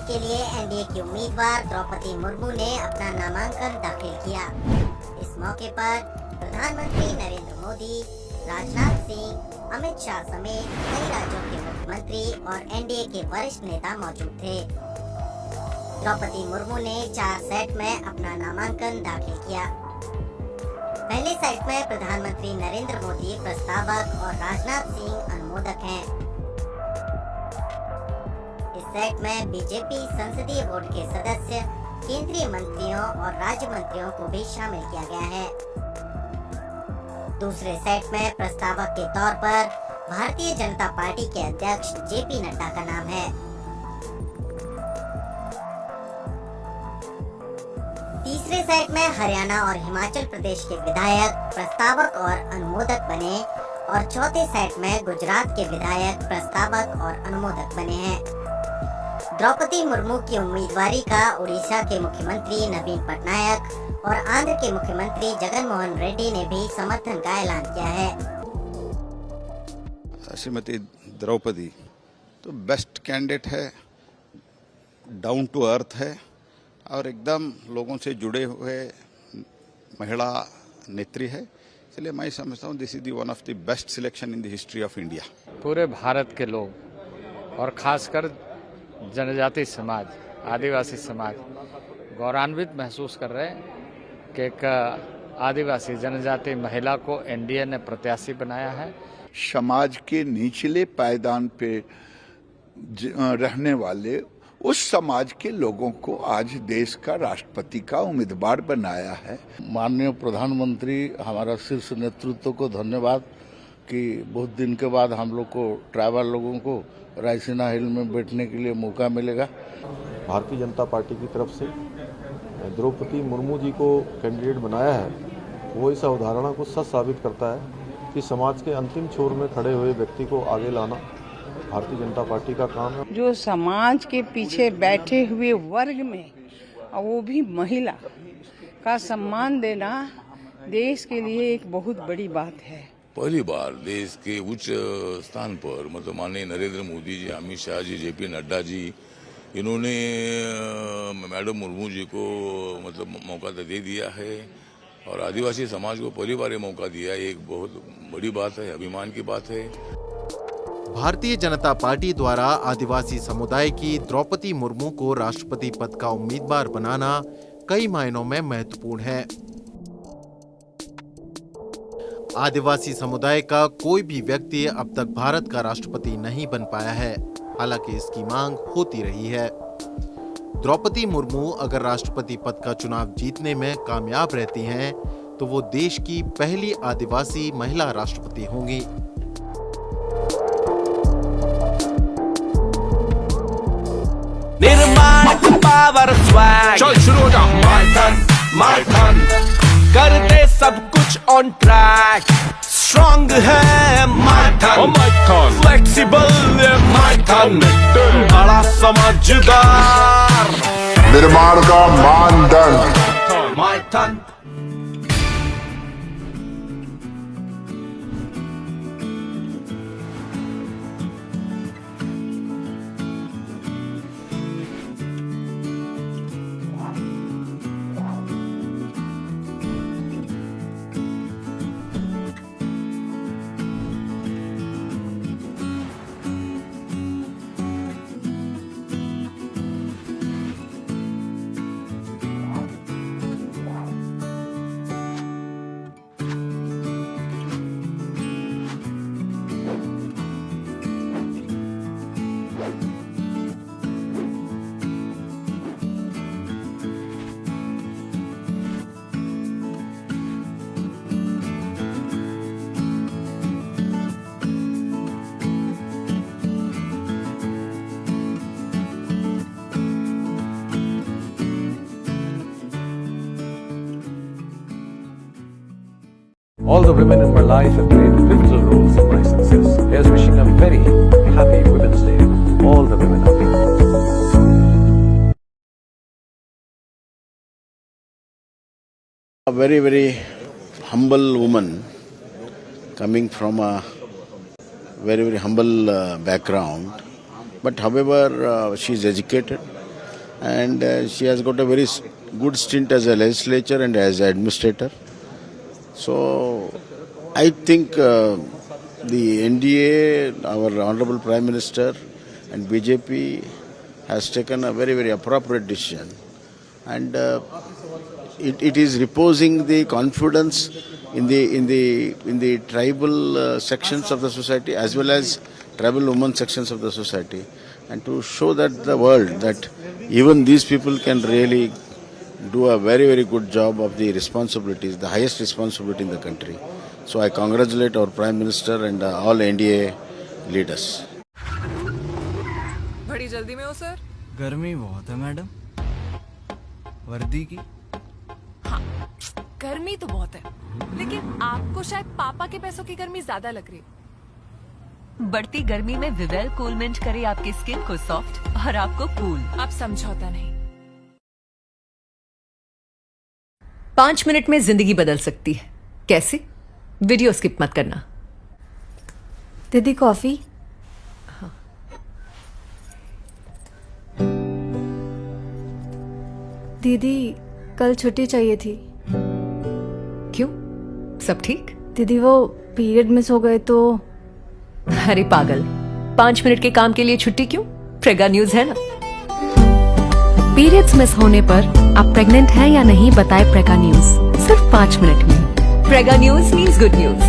के लिए एनडीए की उम्मीदवार द्रौपदी मुर्मू ने अपना नामांकन दाखिल किया। इस मौके पर प्रधानमंत्री नरेंद्र मोदी, राजनाथ सिंह, अमित शाह समेत कई राज्यों के मुख्यमंत्री और एनडीए के वरिष्ठ नेता मौजूद थे। द्रौपदी मुर्मू ने 4 सेट में अपना नामांकन दाखिल किया। पहले सेट में प्रधानमंत्री नरेंद्र मोदी प्रस्तावक और राजनाथ सिंह अनुमोदक हैं। इस सेट में बीजेपी संसदीय बोर्ड के सदस्य, केंद्रीय मंत्रियों और राज्य मंत्रियों को भी शामिल किया गया है। दूसरे सेट में प्रस्तावक के तौर पर भारतीय जनता पार्टी के अध्यक्ष जेपी नड्डा का नाम है। तीसरे सेट में हरियाणा और हिमाचल प्रदेश के विधायक प्रस्तावक और अनुमोदक बने और चौथे सेट में गुजरात के विधायक प्रस्तावक और अनुमोदक बने हैं। द्रौपदी मुर्मू की उम्मीदवारी का उड़ीसा के मुख्यमंत्री नवीन पटनायक और आंध्र के मुख्यमंत्री जगन मोहन रेड्डी ने भी समर्थन का ऐलान किया है। श्रीमती द्रौपदी तो बेस्ट कैंडिडेट है, डाउन टू अर्थ है और एकदम लोगों से जुड़े हुए महिला नेत्री है, इसलिए मैं समझता हूँ this is the one of the best selection in the history of India. पूरे भारत के लोग और खासकर जनजाति समाज, आदिवासी समाज गौरवान्वित महसूस कर रहे हैं कि एक आदिवासी जनजाति महिला को एनडीए ने प्रत्याशी बनाया है। समाज के निचले पायदान पे रहने वाले उस समाज के लोगों को आज देश का राष्ट्रपति का उम्मीदवार बनाया है। माननीय प्रधानमंत्री हमारा शीर्ष नेतृत्व को धन्यवाद कि बहुत दिन के बाद हम लोग को ट्राइबल लोगों को रायसीना हिल में बैठने के लिए मौका मिलेगा। भारतीय जनता पार्टी की तरफ से द्रौपदी मुर्मू जी को कैंडिडेट बनाया है, वो इस अवधारणा को सच साबित करता है कि समाज के अंतिम छोर में खड़े हुए व्यक्ति को आगे लाना भारतीय जनता पार्टी का काम है। जो समाज के पीछे बैठे हुए वर्ग में और वो भी महिला का सम्मान देना देश के लिए एक बहुत बड़ी बात है। पहली बार देश के उच्च स्थान पर मतलब माननीय नरेंद्र मोदी जी, अमित शाह जी, जेपी नड्डा जी, इन्होंने मैडम मुर्मू जी को मतलब मौका दे दिया है और आदिवासी समाज को पहली बार ये मौका दिया है। एक बहुत बड़ी बात है, अभिमान की बात है। भारतीय जनता पार्टी द्वारा आदिवासी समुदाय की द्रौपदी मुर्मू को राष्ट्रपति पद का उम्मीदवार बनाना कई मायनों में महत्वपूर्ण है। आदिवासी समुदाय का कोई भी व्यक्ति अब तक भारत का राष्ट्रपति नहीं बन पाया है, हालांकि इसकी मांग होती रही है। द्रौपदी मुर्मू अगर राष्ट्रपति पद का चुनाव जीतने में कामयाब रहती हैं, तो वो देश की पहली आदिवासी महिला राष्ट्रपति होंगी। निर्माण पावर स्वैग, चल शुरू हो जा। माय टर्न कर दे सब कुछ ऑन ट्रैक। स्ट्रॉन्ग है माय टर्न, फ्लेक्सिबल है माय टर्न, बड़ा समझदार, निर्माण का मानदंड my turn. All the women in my life have played pivotal roles in my success. Here's wishing a very happy Women's Day. All the women out there. A very, very humble woman coming from a very, very humble background. But however, she is educated, and she has got a very good stint as a legislator and as an administrator. So I think the NDA, our Honorable Prime Minister and BJP has taken a very, very appropriate decision, and it is reposing the confidence in the tribal sections of the society as well as tribal women sections of the society, and to show that the world that even these people can really do a very, very good job of the responsibilities, the highest responsibility in the country. So I congratulate our Prime Minister and all NDA leaders. बड़ी जल्दी में हो sir? गर्मी बहुत है madam. वर्दी की? हाँ, गर्मी तो बहुत है, लेकिन आपको शायद पापा के पैसों की गर्मी ज्यादा लग रही है। बढ़ती गर्मी में विवेल कूलमेंट करे आपकी स्किन को सॉफ्ट और आपको कूल। आप समझौता नहीं। 5 मिनट में जिंदगी बदल सकती है। कैसे? वीडियो स्किप मत करना। दीदी कॉफी? हाँ। दीदी कल छुट्टी चाहिए थी। क्यों? सब ठीक? दीदी वो पीरियड मिस हो गए तो। अरे पागल, 5 मिनट के काम के लिए छुट्टी क्यों? प्रेगा न्यूज है ना। पीरियड्स मिस होने पर आप प्रेग्नेंट हैं या नहीं बताए प्रेगा न्यूज, सिर्फ 5 मिनट में। प्रेगा न्यूज मीन्स गुड न्यूज।